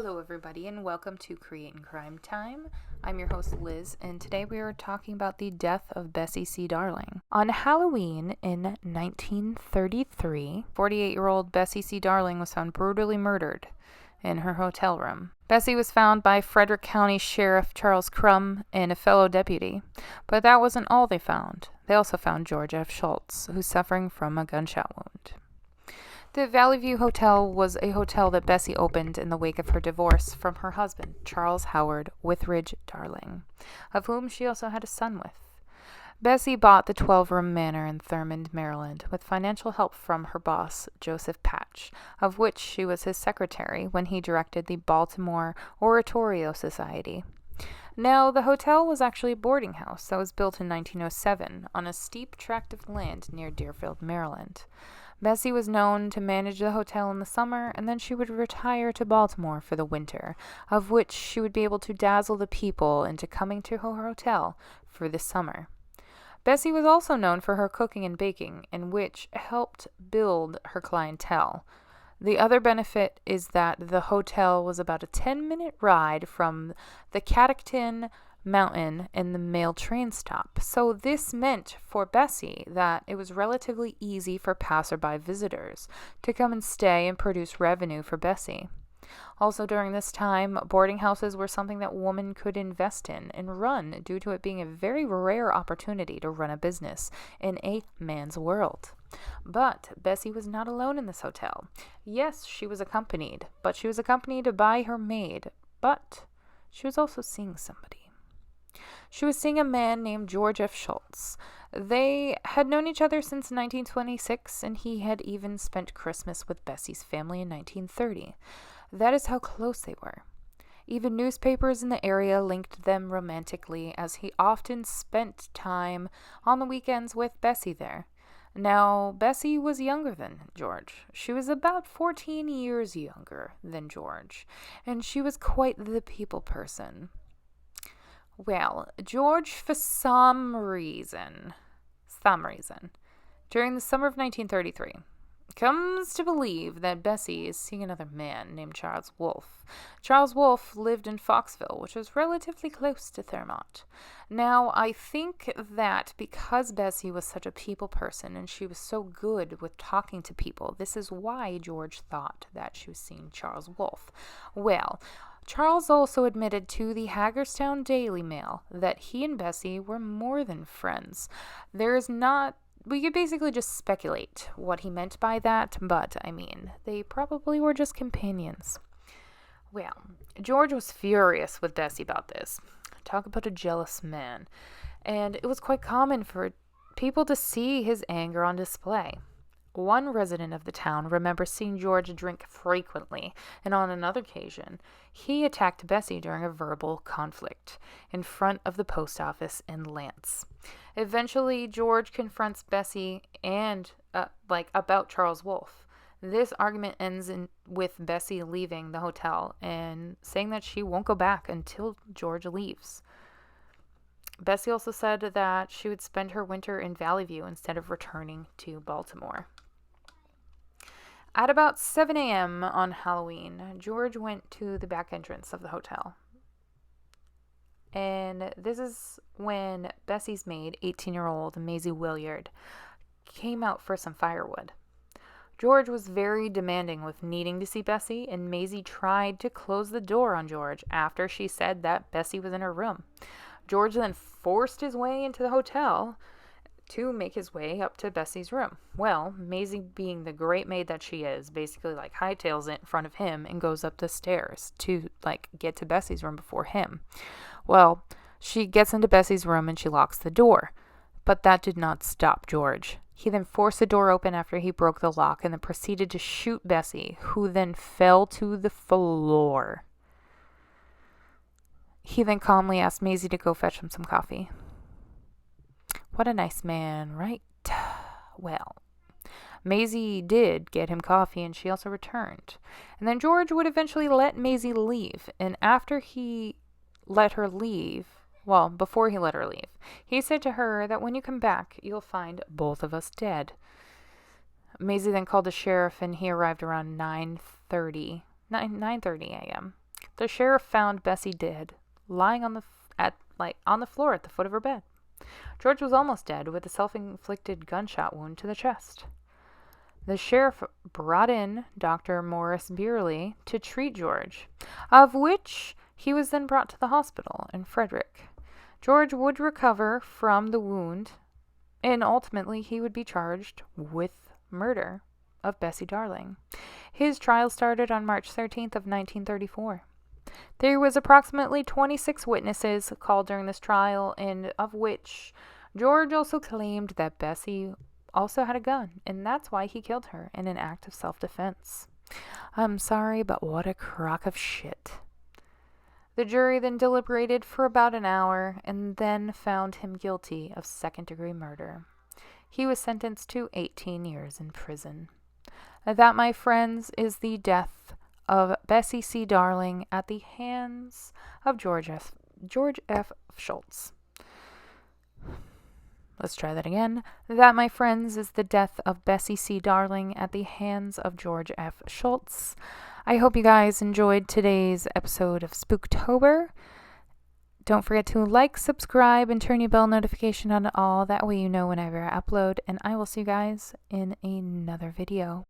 Hello everybody and welcome to Creating Crime Time. I'm your host Liz and today we are talking about the death of Bessie C Darling. On Halloween in 1933, 48-year-old Bessie C Darling was found brutally murdered in her hotel room. Bessie was found by Frederick County Sheriff Charles Crum and a fellow deputy, but that wasn't all they found. They also found George F. Schultz, who's suffering from a gunshot wound. The Valley View Hotel was a hotel that Bessie opened in the wake of her divorce from her husband, Charles Howard Withridge Darling, of whom she also had a son with. Bessie bought the 12-room manor in Thurmond, Maryland, with financial help from her boss, Joseph Patch, of which she was his secretary when he directed the Baltimore Oratorio Society. Now, the hotel was actually a boarding house that was built in 1907 on a steep tract of land near Deerfield, Maryland. Bessie was known to manage the hotel in the summer, and then she would retire to Baltimore for the winter, of which she would be able to dazzle the people into coming to her hotel for the summer. Bessie was also known for her cooking and baking, in which helped build her clientele. The other benefit is that the hotel was about a 10-minute ride from the Catoctin Mountain and the mail train stop. So this meant for Bessie that it was relatively easy for passerby visitors to come and stay and produce revenue for Bessie. Also during this time, boarding houses were something that women could invest in and run due to it being a very rare opportunity to run a business in a man's world. But Bessie was not alone in this hotel. Yes, she was accompanied, but she was accompanied by her maid, but she was also seeing somebody. She was seeing a man named George F. Schultz. They had known each other since 1926, and he had even spent Christmas with Bessie's family in 1930. That is how close they were. Even newspapers in the area linked them romantically, as he often spent time on the weekends with Bessie there. Now, Bessie was younger than George. She was about 14 years younger than George, and she was quite the people person. Well, George, for some reason, during the summer of 1933, comes to believe that Bessie is seeing another man named Charles Wolfe. Charles Wolfe lived in Foxville, which was relatively close to Thurmont. Now, I think that because Bessie was such a people person and she was so good with talking to people, this is why George thought that she was seeing Charles Wolfe. Well, Charles also admitted to the Hagerstown Daily Mail that he and Bessie were more than friends. We could basically just speculate what he meant by that, but they probably were just companions. Well, George was furious with Bessie about this. Talk about a jealous man. And it was quite common for people to see his anger on display. One resident of the town remembers seeing George drink frequently, and on another occasion, he attacked Bessie during a verbal conflict in front of the post office in Lance. Eventually, George confronts Bessie and about Charles Wolfe. This argument ends with Bessie leaving the hotel and saying that she won't go back until George leaves. Bessie also said that she would spend her winter in Valley View instead of returning to Baltimore. At about 7 a.m. on Halloween, George went to the back entrance of the hotel. And this is when Bessie's maid, 18-year-old Maisie Williard, came out for some firewood. George was very demanding with needing to see Bessie, and Maisie tried to close the door on George after she said that Bessie was in her room. George then forced his way into the hotel to make his way up to Bessie's room. Well, Maisie, being the great maid that she is, basically hightails it in front of him and goes up the stairs to get to Bessie's room before him. Well, she gets into Bessie's room and she locks the door. But that did not stop George. He then forced the door open after he broke the lock and then proceeded to shoot Bessie, who then fell to the floor. He then calmly asked Maisie to go fetch him some coffee. What a nice man, right? Well, Maisie did get him coffee and she also returned. And then George would eventually let Maisie leave. And after he let her leave, before he let her leave, he said to her that when you come back, you'll find both of us dead. Maisie then called the sheriff and he arrived around 9:30 a.m. The sheriff found Bessie dead, lying on the floor at the foot of her bed. George was almost dead, with a self-inflicted gunshot wound to the chest. The sheriff brought in Dr. Morris Beerley to treat George, of which he was then brought to the hospital in Frederick. George would recover from the wound, and ultimately he would be charged with murder of Bessie Darling. His trial started on March 13th of 1934. There was approximately 26 witnesses called during this trial, and of which George also claimed that Bessie also had a gun, and that's why he killed her in an act of self-defense. I'm sorry, but what a crock of shit. The jury then deliberated for about an hour and then found him guilty of second-degree murder. He was sentenced to 18 years in prison. That, my friends, is the death of Bessie C. Darling at the hands of George F. Schultz. Let's try that again. That, my friends, is the death of Bessie C. Darling at the hands of George F. Schultz. I hope you guys enjoyed today's episode of Spooktober. Don't forget to like, subscribe, and turn your bell notification on all. That way you know whenever I upload. And I will see you guys in another video.